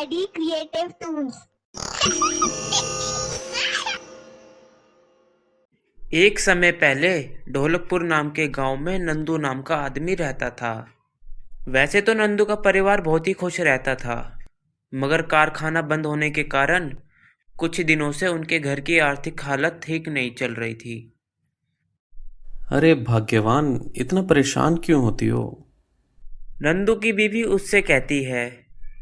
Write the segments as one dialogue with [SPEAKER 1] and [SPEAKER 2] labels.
[SPEAKER 1] Daddy Creative Tools।
[SPEAKER 2] एक समय पहले ढोलकपुर नाम के गांव में नंदू नाम का आदमी रहता था। वैसे तो नंदू का परिवार बहुत ही खुश रहता था, मगर कारखाना बंद होने के कारण कुछ दिनों से उनके घर की आर्थिक हालत ठीक नहीं चल रही थी।
[SPEAKER 3] अरे भाग्यवान, इतना परेशान क्यों होती हो?
[SPEAKER 2] नंदू की बीवी उससे कहती है,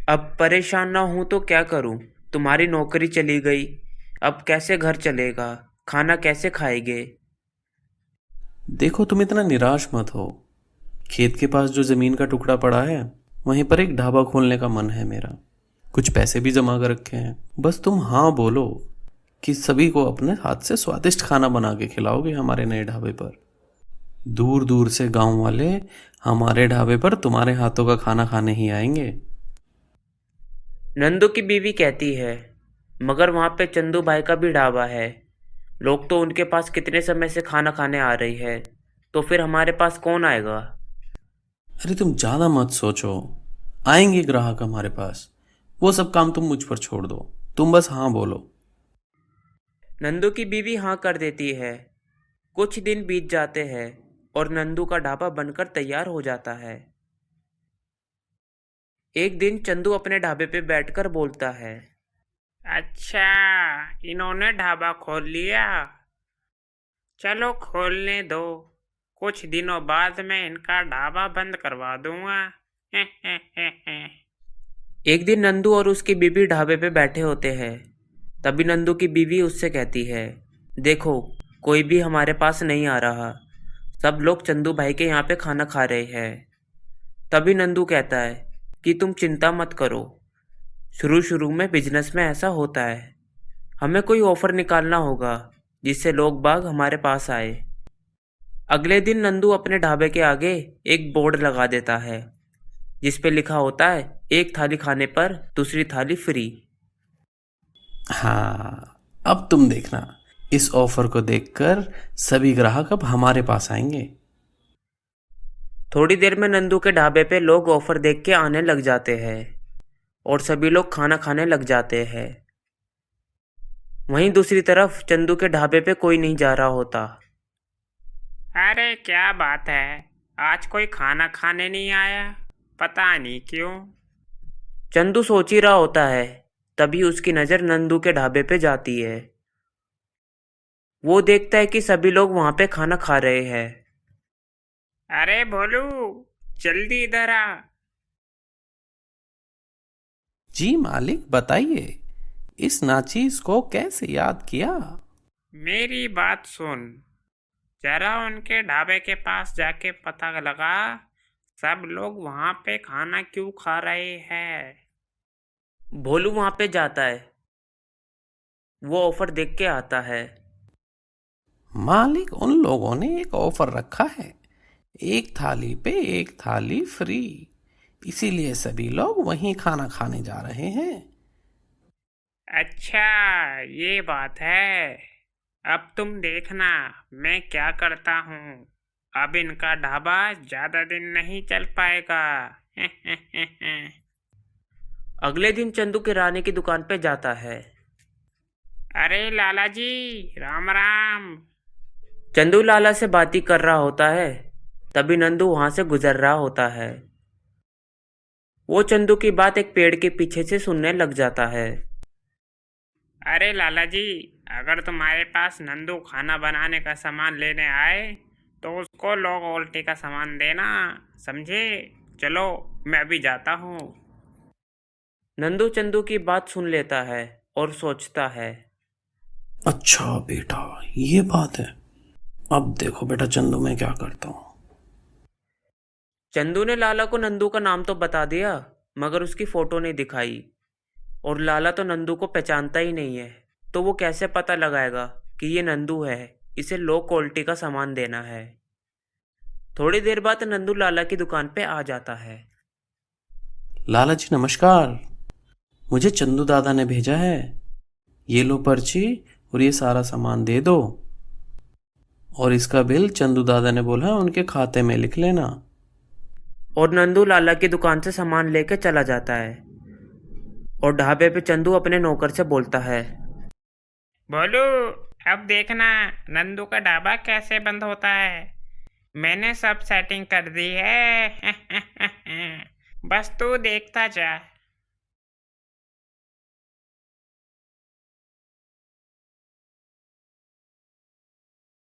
[SPEAKER 2] अब परेशान ना हूं तो क्या करूं? तुम्हारी नौकरी चली गई, अब कैसे घर चलेगा? खाना कैसे खाएंगे?
[SPEAKER 3] देखो, तुम इतना निराश मत हो। खेत के पास जो जमीन का टुकड़ा पड़ा है, वहीं पर एक ढाबा खोलने का मन है मेरा। कुछ पैसे भी जमा कर रखे हैं। बस तुम हाँ बोलो कि सभी को अपने हाथ से स्वादिष्ट खाना बना के खिलाओगे हमारे नए ढाबे पर। दूर दूर से गांव वाले हमारे ढाबे पर तुम्हारे हाथों का खाना खाने ही आएंगे।
[SPEAKER 2] नंदू की बीवी कहती है, मगर वहां पे चंदू भाई का भी ढाबा है। लोग तो उनके पास कितने समय से खाना खाने आ रही है, तो फिर हमारे पास कौन आएगा?
[SPEAKER 3] अरे तुम ज्यादा मत सोचो, आएंगे ग्राहक हमारे पास। वो सब काम तुम मुझ पर छोड़ दो, तुम बस हाँ बोलो।
[SPEAKER 2] नंदू की बीवी हाँ कर देती है। कुछ दिन बीत जाते हैं और नंदू का ढाबा बनकर तैयार हो जाता है। एक दिन चंदू अपने ढाबे पे बैठकर बोलता है, अच्छा, इन्होंने ढाबा खोल लिया। चलो खोलने दो, कुछ दिनों बाद मैं इनका ढाबा बंद करवा दूंगा। एक दिन नंदू और उसकी बीवी ढाबे पे बैठे होते हैं। तभी नंदू की बीवी उससे कहती है, देखो, कोई भी हमारे पास नहीं आ रहा। सब लोग चंदू भाई के यहाँ पे खाना खा रहे हैं। तभी नंदू कहता है कि तुम चिंता मत करो, शुरू शुरू में बिजनेस में ऐसा होता है। हमें कोई ऑफर निकालना होगा जिससे लोग बाग हमारे पास आए। अगले दिन नंदू अपने ढाबे के आगे एक बोर्ड लगा देता है जिस पे लिखा होता है, एक थाली खाने पर दूसरी थाली फ्री।
[SPEAKER 3] हाँ, अब तुम देखना, इस ऑफर को देखकर सभी ग्राहक अब हमारे पास आएंगे।
[SPEAKER 2] थोड़ी देर में नंदू के ढाबे पे लोग ऑफर देख के आने लग जाते हैं और सभी लोग खाना खाने लग जाते हैं। वहीं दूसरी तरफ चंदू के ढाबे पे कोई नहीं जा रहा होता। अरे क्या बात है, आज कोई खाना खाने नहीं आया, पता नहीं क्यों। चंदू सोच ही रहा होता है, तभी उसकी नज़र नंदू के ढाबे पे जाती है। वो देखता है कि सभी लोग वहां पे खाना खा रहे हैं। अरे भोलू, जल्दी इधर आ।
[SPEAKER 3] जी मालिक, बताइए, इस नाचीज को कैसे याद किया?
[SPEAKER 2] मेरी बात सुन, जरा उनके ढाबे के पास जाके पता लगा सब लोग वहां पे खाना क्यों खा रहे हैं। भोलू वहां पे जाता है। वो ऑफर देख के आता है।
[SPEAKER 3] मालिक, उन लोगों ने एक ऑफर रखा है, एक थाली पे एक थाली फ्री। इसीलिए सभी लोग वहीं खाना खाने जा रहे हैं।
[SPEAKER 2] अच्छा, ये बात है। अब तुम देखना मैं क्या करता हूँ। अब इनका ढाबा ज्यादा दिन नहीं चल पाएगा। अगले दिन चंदू किराने की दुकान पे जाता है। अरे लाला जी, राम राम। चंदू लाला से बात ही कर रहा होता है। तभी नंदू वहां से गुजर रहा होता है। वो चंदू की बात एक पेड़ के पीछे से सुनने लग जाता है। अरे लाला जी, अगर तुम्हारे पास नंदू खाना बनाने का सामान लेने आए तो उसको लो उल्टी का सामान देना, समझे? चलो, मैं अभी जाता हूँ। नंदू चंदू की बात सुन लेता है और सोचता है,
[SPEAKER 3] अच्छा बेटा, ये बात है। अब देखो बेटा चंदू, मैं क्या करता हूँ।
[SPEAKER 2] चंदू ने लाला को नंदू का नाम तो बता दिया, मगर उसकी फोटो नहीं दिखाई। और लाला तो नंदू को पहचानता ही नहीं है, तो वो कैसे पता लगाएगा कि ये नंदू है, इसे लो क्वालिटी का सामान देना है। थोड़ी देर बाद नंदू लाला की दुकान पे आ जाता है।
[SPEAKER 3] लाला जी नमस्कार, मुझे चंदू दादा ने भेजा है। ये लो पर्ची और ये सारा सामान दे दो, और इसका बिल चंदू दादा ने बोला है उनके खाते में लिख लेना।
[SPEAKER 2] और नंदू लाला की दुकान से सामान लेकर चला जाता है और ढाबे पे चंदू अपने नौकर से बोलता है, बोलू, अब देखना नंदू का ढाबा कैसे बंद होता है। मैंने सब सेटिंग कर दी है। बस तू देखता जा।